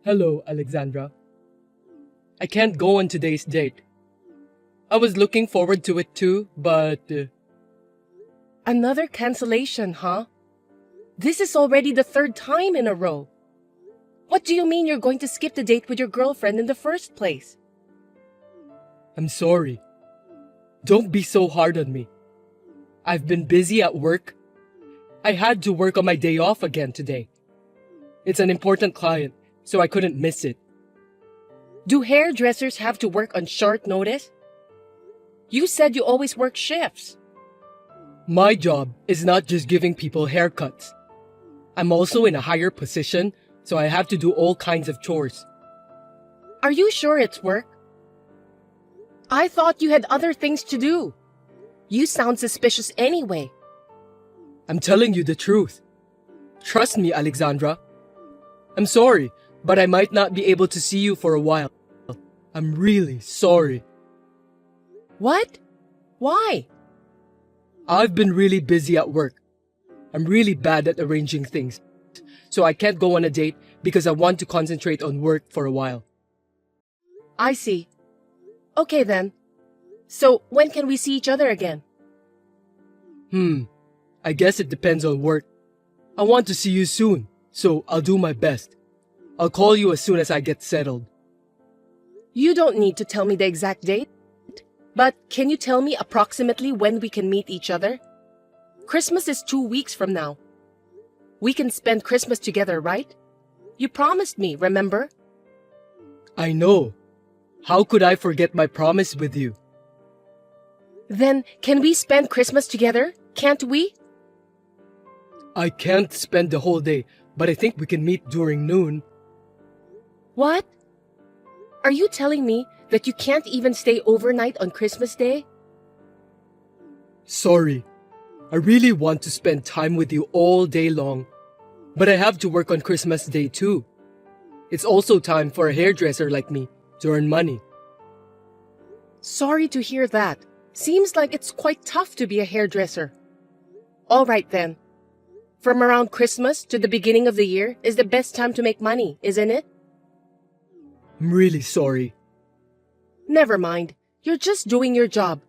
Hello, Alexandra. I can't go on today's date. I was looking forward to it too, but... Another cancellation, huh? This is already the third time in a row. What do you mean you're going to skip the date with your girlfriend in the first place? I'm sorry. Don't be so hard on me. I've been busy at work. I had to work on my day off again today. It's an important client, so I couldn't miss it. Do hairdressers have to work on short notice? You said you always work shifts. My job is not just giving people haircuts. I'm also in a higher position, so I have to do all kinds of chores. Are you sure it's work? I thought you had other things to do. You sound suspicious anyway. I'm telling you the truth. Trust me, Alexandra. I'm sorry, but I might not be able to see you for a while. I'm really sorry. What? Why? I've been really busy at work. I'm really bad at arranging things, so I can't go on a date because I want to concentrate on work for a while. I see. Okay then. So when can we see each other again? I guess it depends on work. I want to see you soon, so I'll do my best. I'll call you as soon as I get settled. You don't need to tell me the exact date, but can you tell me approximately when we can meet each other? Christmas is 2 weeks from now. We can spend Christmas together, right? You promised me, remember? I know. How could I forget my promise with you? Then, can we spend Christmas together? Can't we? I can't spend the whole day, but I think we can meet during noon. What? Are you telling me that you can't even stay overnight on Christmas Day? Sorry. I really want to spend time with you all day long, but I have to work on Christmas Day too. It's also time for a hairdresser like me to earn money. Sorry to hear that. Seems like it's quite tough to be a hairdresser. All right then. From around Christmas to the beginning of the year is the best time to make money, isn't it? I'm really sorry. Never mind. You're just doing your job.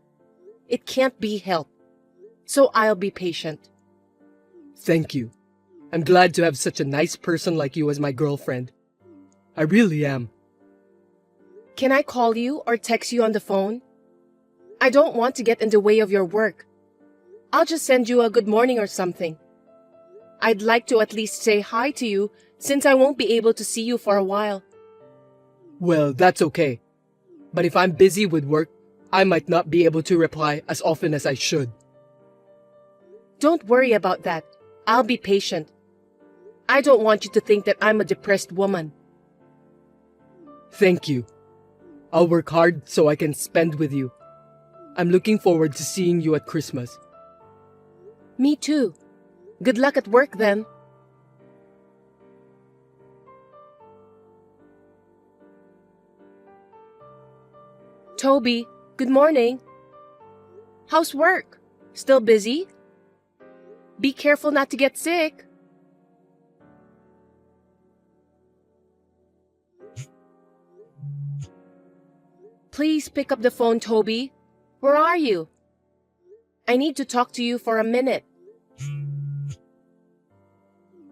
It can't be helped. So I'll be patient. Thank you. I'm glad to have such a nice person like you as my girlfriend. I really am. Can I call you or text you on the phone? I don't want to get in the way of your work. I'll just send you a good morning or something. I'd like to at least say hi to you since I won't be able to see you for a while. Well, that's okay. But if I'm busy with work, I might not be able to reply as often as I should. Don't worry about that. I'll be patient. I don't want you to think that I'm a depressed woman. Thank you. I'll work hard so I can spend with you. I'm looking forward to seeing you at Christmas. Me too. Good luck at work then. Toby, good morning. How's work? Still busy? Be careful not to get sick. Please pick up the phone, Toby. Where are you? I need to talk to you for a minute.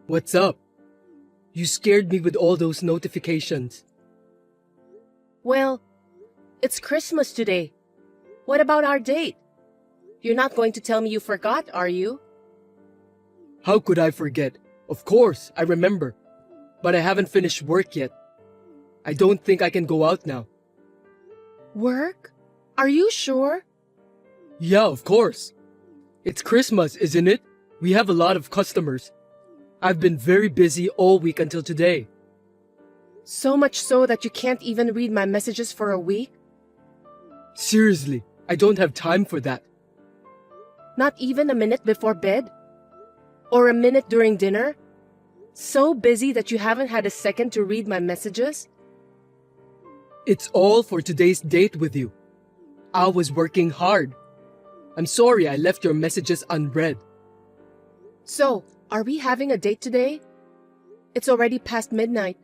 What's up? You scared me with all those notifications. Well, it's Christmas today. What about our date? You're not going to tell me you forgot, are you? How could I forget? Of course, I remember. But I haven't finished work yet. I don't think I can go out now. Work? Are you sure? Yeah, of course. It's Christmas, isn't it? We have a lot of customers. I've been very busy all week until today. So much so that you can't even read my messages for a week? Seriously, I don't have time for that. Not even a minute before bed? Or a minute during dinner? So busy that you haven't had a second to read my messages? It's all for today's date with you. I was working hard. I'm sorry I left your messages unread. So, are we having a date today? It's already past midnight.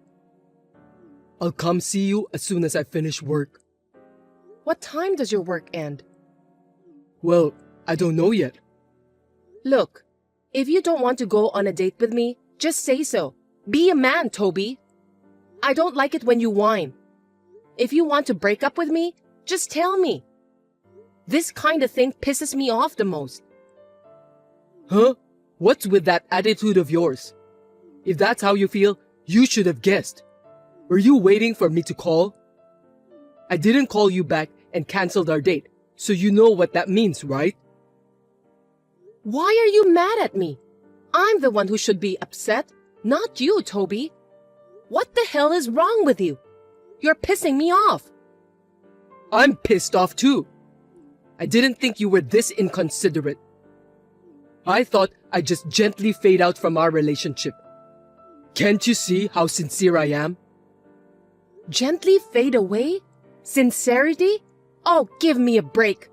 I'll come see you as soon as I finish work. What time does your work end? Well, I don't know yet. Look, if you don't want to go on a date with me, just say so. Be a man, Toby. I don't like it when you whine. If you want to break up with me, just tell me. This kind of thing pisses me off the most. Huh? What's with that attitude of yours? If that's how you feel, you should have guessed. Were you waiting for me to call? I didn't call you back and canceled our date, so you know what that means, right? Why are you mad at me? I'm the one who should be upset, not you, Toby. What the hell is wrong with you? You're pissing me off. I'm pissed off too. I didn't think you were this inconsiderate. I thought I'd just gently fade out from our relationship. Can't you see how sincere I am? Gently fade away? Sincerity? Oh, give me a break.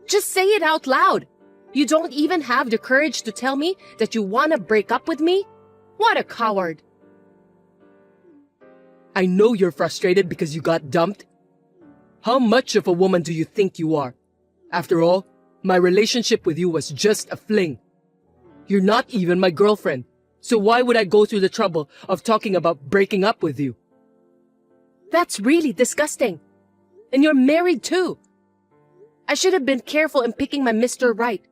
Just say it out loud. You don't even have the courage to tell me that you want to break up with me? What a coward. I know you're frustrated because you got dumped. How much of a woman do you think you are? After all, my relationship with you was just a fling. You're not even my girlfriend, so why would I go through the trouble of talking about breaking up with you? That's really disgusting. And you're married too. I should have been careful in picking my Mr. Right.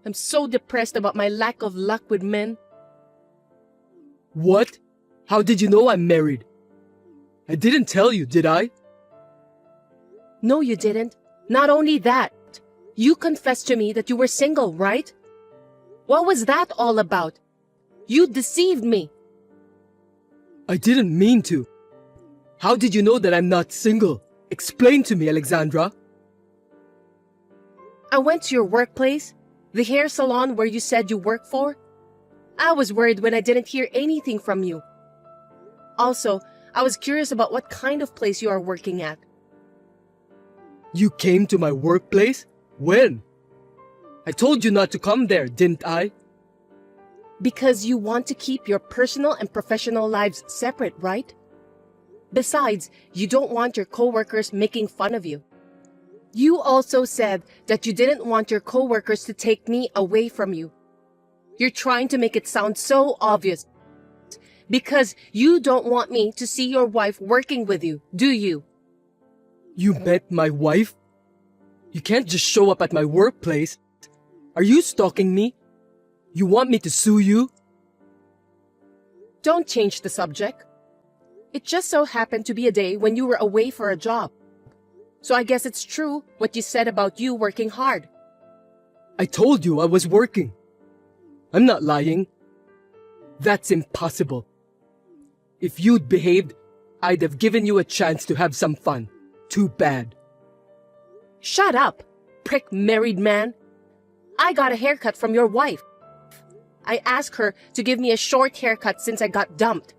I'm so depressed about my lack of luck with men. What? How did you know I'm married? I didn't tell you, did I? No, you didn't. Not only that, you confessed to me that you were single, right? What was that all about? You deceived me. I didn't mean to. How did you know that I'm not single? Explain to me, Alexandra. I went to your workplace, the hair salon where you said you work for. I was worried when I didn't hear anything from you. Also, I was curious about what kind of place you are working at. You came to my workplace? When? I told you not to come there, didn't I? Because you want to keep your personal and professional lives separate, right? Besides, you don't want your coworkers making fun of you. You also said that you didn't want your coworkers to take me away from you. You're trying to make it sound so obvious. Because you don't want me to see your wife working with you, do you? You met my wife? You can't just show up at my workplace. Are you stalking me? You want me to sue you? Don't change the subject. It just so happened to be a day when you were away for a job. So I guess it's true what you said about you working hard. I told you I was working. I'm not lying. That's impossible. If you'd behaved, I'd have given you a chance to have some fun. Too bad. Shut up, prick married man. I got a haircut from your wife. I asked her to give me a short haircut since I got dumped.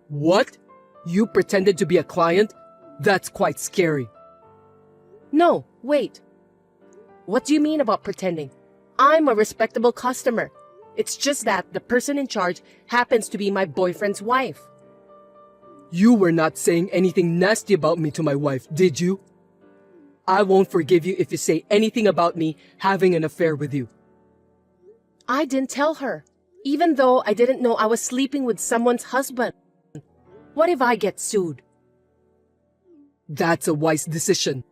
What? You pretended to be a client? That's quite scary. No, wait. What do you mean about pretending? I'm a respectable customer. It's just that the person in charge happens to be my boyfriend's wife. You were not saying anything nasty about me to my wife, did you? I won't forgive you if you say anything about me having an affair with you. I didn't tell her, even though I didn't know I was sleeping with someone's husband. What if I get sued? That's a wise decision.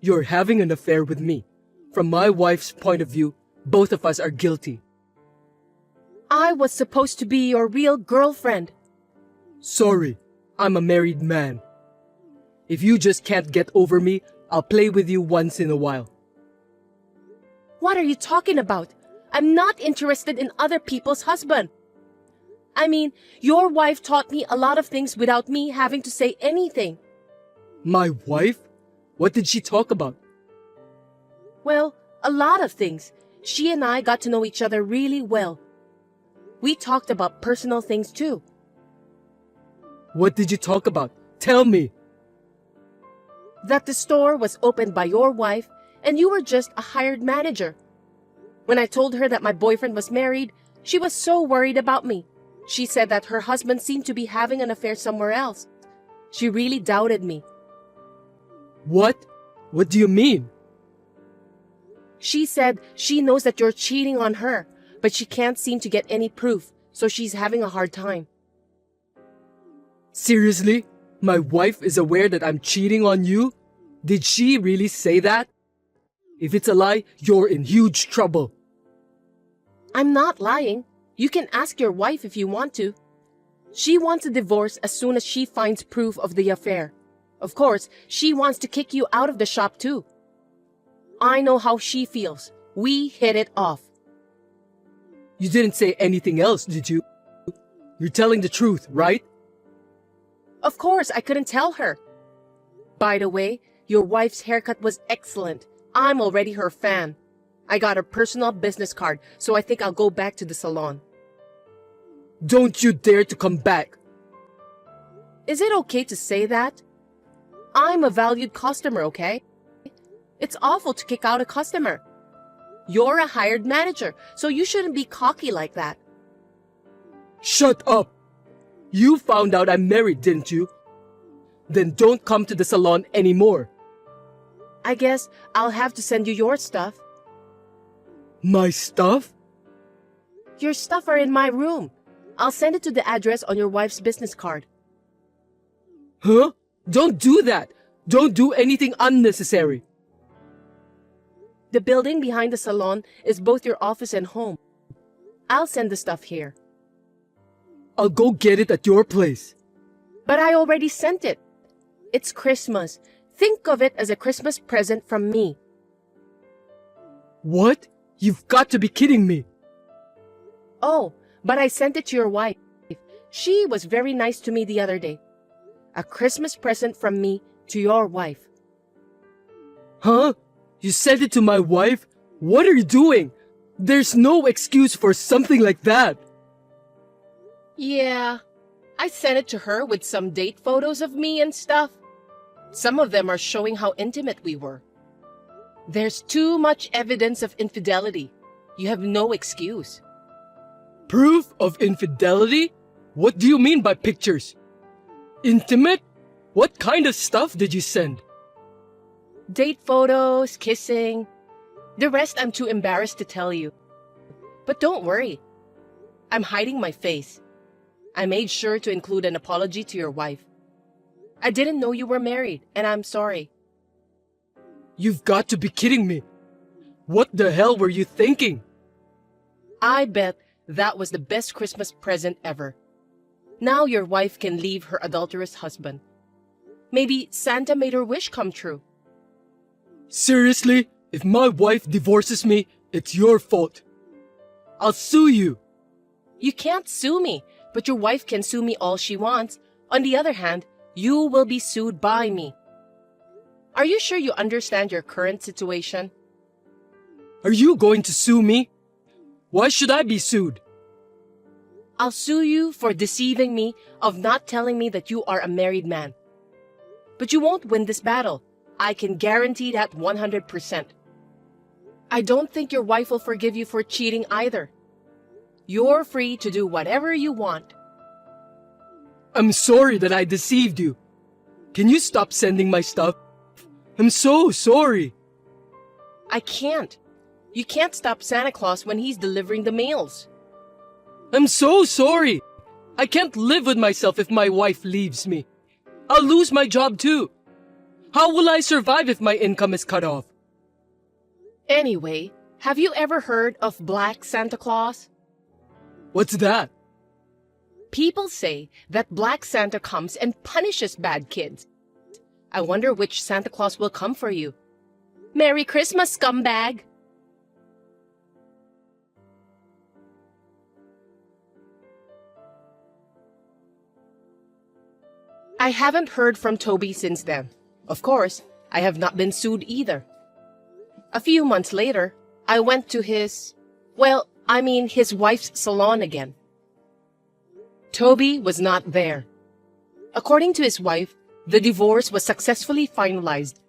You're having an affair with me. From my wife's point of view, both of us are guilty. I was supposed to be your real girlfriend. Sorry, I'm a married man. If you just can't get over me, I'll play with you once in a while. What are you talking about? I'm not interested in other people's husband. I mean, your wife taught me a lot of things without me having to say anything. My wife? What did she talk about? Well, a lot of things. She and I got to know each other really well. We talked about personal things too. What did you talk about? Tell me. That the store was opened by your wife and you were just a hired manager. When I told her that my boyfriend was married, she was so worried about me. She said that her husband seemed to be having an affair somewhere else. She really doubted me. What? What do you mean? She said she knows that you're cheating on her, but she can't seem to get any proof, so she's having a hard time. Seriously? My wife is aware that I'm cheating on you? Did she really say that? If it's a lie, you're in huge trouble. I'm not lying. You can ask your wife if you want to. She wants a divorce as soon as she finds proof of the affair. Of course, she wants to kick you out of the shop too. I know how she feels. We hit it off. You didn't say anything else, did you? You're telling the truth, right? Of course, I couldn't tell her. By the way, your wife's haircut was excellent. I'm already her fan. I got her personal business card, so I think I'll go back to the salon. Don't you dare to come back. Is it okay to say that? I'm a valued customer, okay? It's awful to kick out a customer. You're a hired manager, so you shouldn't be cocky like that. Shut up! You found out I'm married, didn't you? Then don't come to the salon anymore. I guess I'll have to send you your stuff. My stuff? Your stuff are in my room. I'll send it to the address on your wife's business card. Huh? Don't do that! Don't do anything unnecessary. The building behind the salon is both your office and home. I'll send the stuff here. I'll go get it at your place. But I already sent it. It's Christmas. Think of it as a Christmas present from me. What? You've got to be kidding me. Oh, but I sent it to your wife. She was very nice to me the other day. A Christmas present from me to your wife. Huh? You sent it to my wife? What are you doing? There's no excuse for something like that. Yeah, I sent it to her with some date photos of me and stuff. Some of them are showing how intimate we were. There's too much evidence of infidelity. You have no excuse. Proof of infidelity? What do you mean by pictures? Intimate? What kind of stuff did you send? Date photos, kissing. The rest I'm too embarrassed to tell you. But don't worry. I'm hiding my face. I made sure to include an apology to your wife. I didn't know you were married, and I'm sorry. You've got to be kidding me. What the hell were you thinking? I bet that was the best Christmas present ever. Now your wife can leave her adulterous husband. Maybe Santa made her wish come true. Seriously? If my wife divorces me, it's your fault. I'll sue you. You can't sue me, but your wife can sue me all she wants. On the other hand, you will be sued by me. Are you sure you understand your current situation? Are you going to sue me? Why should I be sued? I'll sue you for deceiving me, of not telling me that you are a married man. But you won't win this battle. I can guarantee that 100%. I don't think your wife will forgive you for cheating either. You're free to do whatever you want. I'm sorry that I deceived you. Can you stop sending my stuff? I'm so sorry. I can't. You can't stop Santa Claus when he's delivering the mails. I'm so sorry. I can't live with myself if my wife leaves me. I'll lose my job too. How will I survive if my income is cut off? Anyway, have you ever heard of Black Santa Claus? What's that? People say that Black Santa comes and punishes bad kids. I wonder which Santa Claus will come for you. Merry Christmas, scumbag! I haven't heard from Toby since then. Of course, I have not been sued either. A few months later, I went to his wife's salon again. Toby was not there. According to his wife, the divorce was successfully finalized.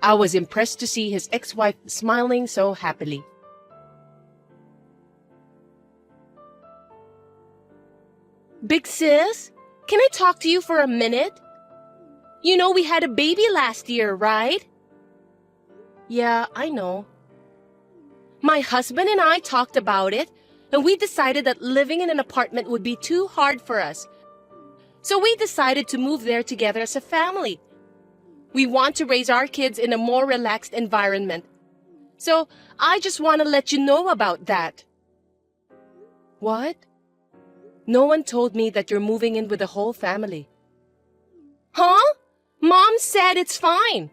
I was impressed to see his ex-wife smiling so happily. Big sis, can I talk to you for a minute? You know we had a baby last year, right? Yeah, I know. My husband and I talked about it, and we decided that living in an apartment would be too hard for us. So we decided to move there together as a family. We want to raise our kids in a more relaxed environment. So I just want to let you know about that. What? No one told me that you're moving in with the whole family. Huh? Mom said it's fine.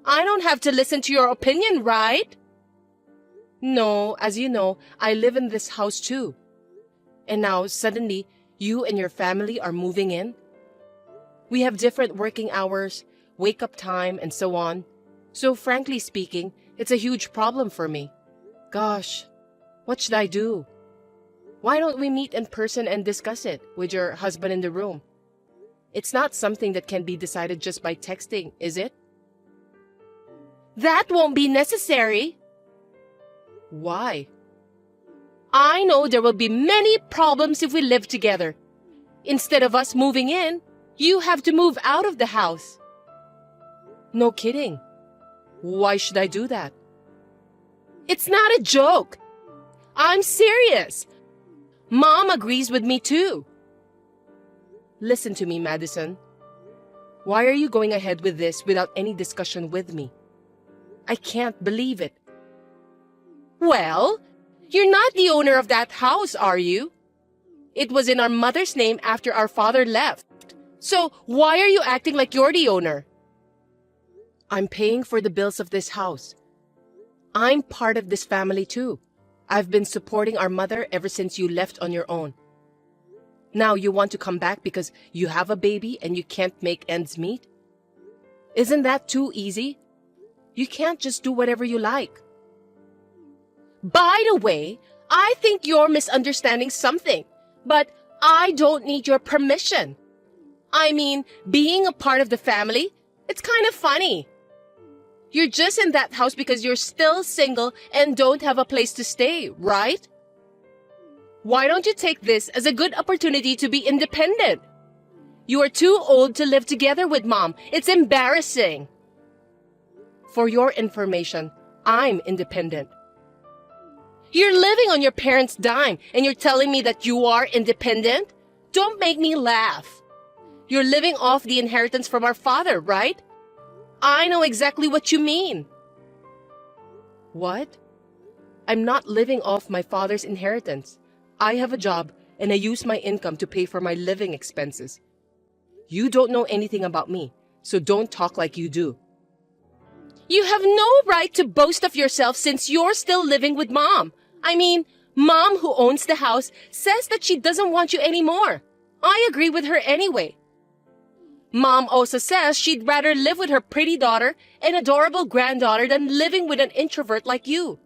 I don't have to listen to your opinion, right? No, as you know, I live in this house too. And now, suddenly, you and your family are moving in? We have different working hours, wake-up time, and so on. So frankly speaking, it's a huge problem for me. Gosh, what should I do? Why don't we meet in person and discuss it with your husband in the room? It's not something that can be decided just by texting, is it? That won't be necessary. Why? I know there will be many problems if we live together. Instead of us moving in, you have to move out of the house. No kidding. Why should I do that? It's not a joke. I'm serious. Mom agrees with me too. Listen to me, Madison. Why are you going ahead with this without any discussion with me? I can't believe it. Well, you're not the owner of that house, are you? It was in our mother's name after our father left. So why are you acting like you're the owner? I'm paying for the bills of this house. I'm part of this family too. I've been supporting our mother ever since you left on your own. Now you want to come back because you have a baby and you can't make ends meet? Isn't that too easy? You can't just do whatever you like. By the way, I think you're misunderstanding something, but I don't need your permission. I mean, being a part of the family, it's kind of funny. You're just in that house because you're still single and don't have a place to stay, right? Why don't you take this as a good opportunity to be independent? You are too old to live together with Mom. It's embarrassing. For your information, I'm independent. You're living on your parents' dime and you're telling me that you are independent? Don't make me laugh. You're living off the inheritance from our father, right? I know exactly what you mean. What? I'm not living off my father's inheritance. I have a job and I use my income to pay for my living expenses. You don't know anything about me, so don't talk like you do. You have no right to boast of yourself since you're still living with Mom. I mean, Mom, who owns the house, says that she doesn't want you anymore. I agree with her anyway. Mom also says she'd rather live with her pretty daughter and adorable granddaughter than living with an introvert like you.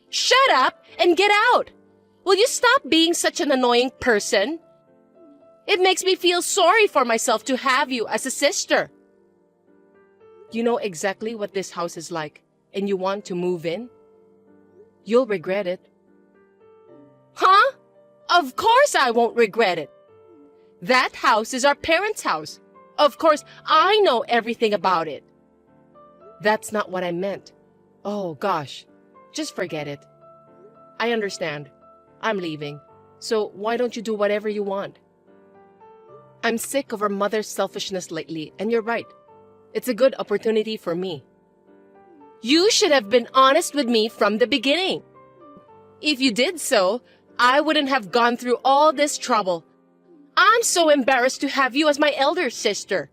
Shut up and get out! Will you stop being such an annoying person? It makes me feel sorry for myself to have you as a sister. You know exactly what this house is like, and you want to move in? You'll regret it. Huh? Of course I won't regret it. That house is our parents' house. Of course, I know everything about it. That's not what I meant. Oh, gosh. Just forget it. I understand. I'm leaving. So why don't you do whatever you want? I'm sick of our mother's selfishness lately, and you're right. It's a good opportunity for me. You should have been honest with me from the beginning. If you did so, I wouldn't have gone through all this trouble. I'm so embarrassed to have you as my elder sister.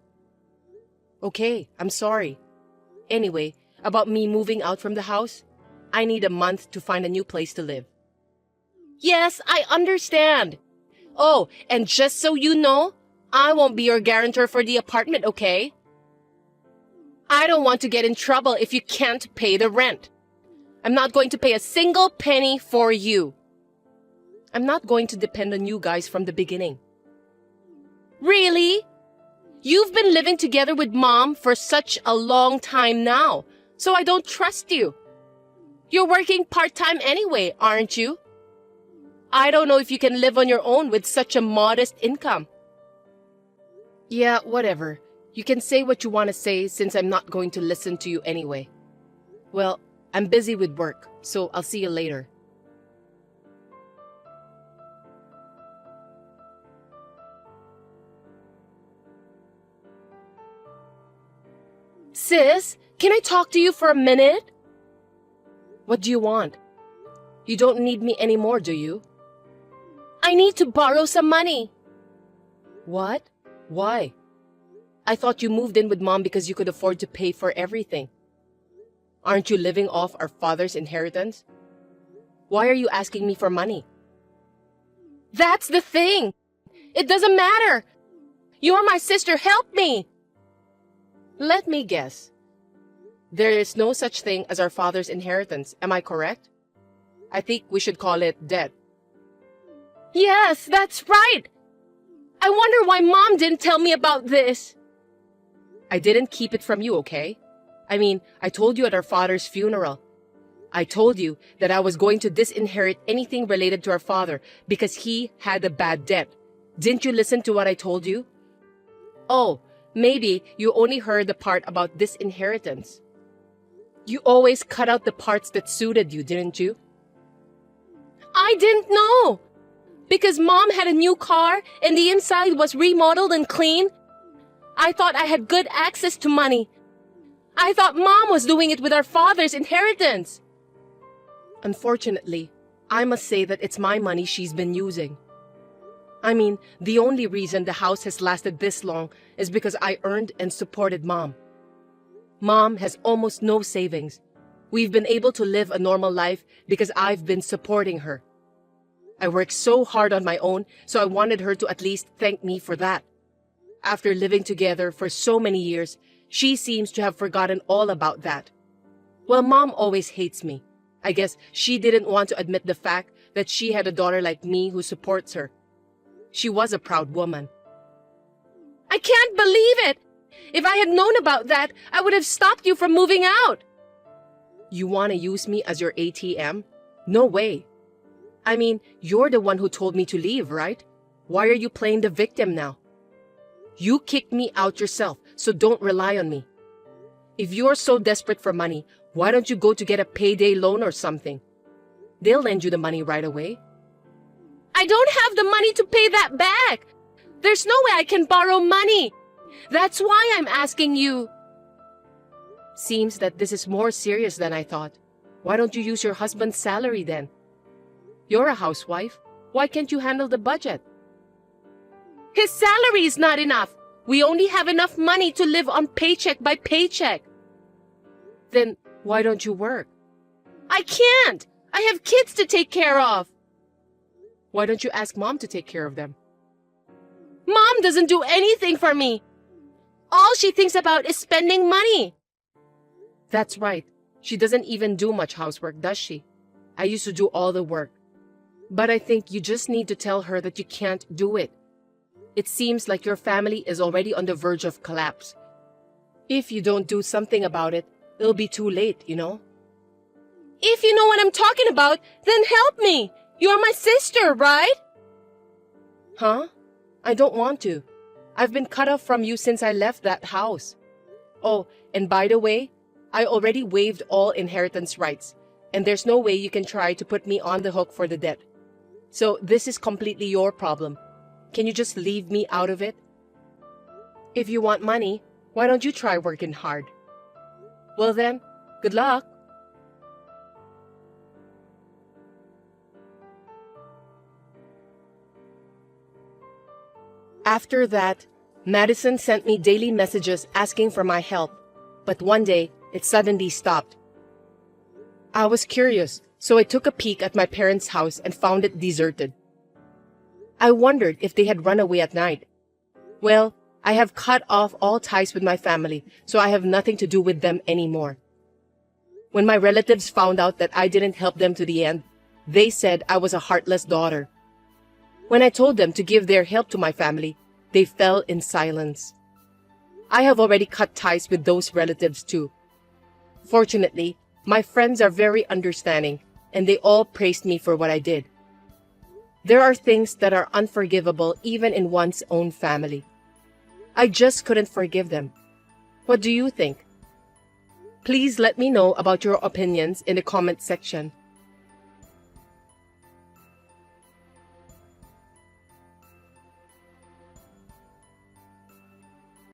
Okay, I'm sorry. Anyway, about me moving out from the house, I need a month to find a new place to live. Yes, I understand. Oh, and just so you know, I won't be your guarantor for the apartment, okay? I don't want to get in trouble if you can't pay the rent. I'm not going to pay a single penny for you. I'm not going to depend on you guys from the beginning. Really? You've been living together with Mom for such a long time now, so I don't trust you. You're working part-time anyway, aren't you? I don't know if you can live on your own with such a modest income. Yeah, whatever. You can say what you want to say since I'm not going to listen to you anyway. Well, I'm busy with work, so I'll see you later. Sis, can I talk to you for a minute? What do you want? You don't need me anymore, do you? I need to borrow some money. What? Why? I thought you moved in with Mom because you could afford to pay for everything. Aren't you living off our father's inheritance? Why are you asking me for money? That's the thing. It doesn't matter. You're my sister. Help me. Let me guess. There is no such thing as our father's inheritance. Am I correct? I think we should call it debt. Yes, that's right. I wonder why Mom didn't tell me about this. I didn't keep it from you, okay? I mean, I told you at our father's funeral. I told you that I was going to disinherit anything related to our father because he had a bad debt. Didn't you listen to what I told you? Oh, maybe you only heard the part about disinheritance. You always cut out the parts that suited you, didn't you? I didn't know. Because Mom had a new car and the inside was remodeled and clean. I thought I had good access to money. I thought Mom was doing it with our father's inheritance. Unfortunately, I must say that it's my money she's been using. I mean, the only reason the house has lasted this long is because I earned and supported Mom. Mom has almost no savings. We've been able to live a normal life because I've been supporting her. I worked so hard on my own, so I wanted her to at least thank me for that. After living together for so many years, she seems to have forgotten all about that. Well, Mom always hates me. I guess she didn't want to admit the fact that she had a daughter like me who supports her. She was a proud woman. I can't believe it! If I had known about that, I would have stopped you from moving out. You want to use me as your ATM? No way. I mean, you're the one who told me to leave, right? Why are you playing the victim now? You kicked me out yourself, so don't rely on me. If you're so desperate for money, why don't you go to get a payday loan or something? They'll lend you the money right away. I don't have the money to pay that back. There's no way I can borrow money. That's why I'm asking you. Seems that this is more serious than I thought. Why don't you use your husband's salary then? You're a housewife. Why can't you handle the budget? His salary is not enough. We only have enough money to live on paycheck by paycheck. Then why don't you work? I can't. I have kids to take care of. Why don't you ask Mom to take care of them? Mom doesn't do anything for me. All she thinks about is spending money. That's right. She doesn't even do much housework, does she? I used to do all the work. But I think you just need to tell her that you can't do it. It seems like your family is already on the verge of collapse. If you don't do something about it, it'll be too late, you know? If you know what I'm talking about, then help me. You're my sister, right? Huh? I don't want to. I've been cut off from you since I left that house. Oh, and by the way, I already waived all inheritance rights, and there's no way you can try to put me on the hook for the debt. So this is completely your problem. Can you just leave me out of it? If you want money, why don't you try working hard? Well then, good luck. After that, Madison sent me daily messages asking for my help, but one day, it suddenly stopped. I was curious, so I took a peek at my parents' house and found it deserted. I wondered if they had run away at night. Well, I have cut off all ties with my family, so I have nothing to do with them anymore. When my relatives found out that I didn't help them to the end, they said I was a heartless daughter. When I told them to give their help to my family, they fell in silence. I have already cut ties with those relatives too. Fortunately, my friends are very understanding, and they all praised me for what I did. There are things that are unforgivable even in one's own family. I just couldn't forgive them. What do you think? Please let me know about your opinions in the comment section.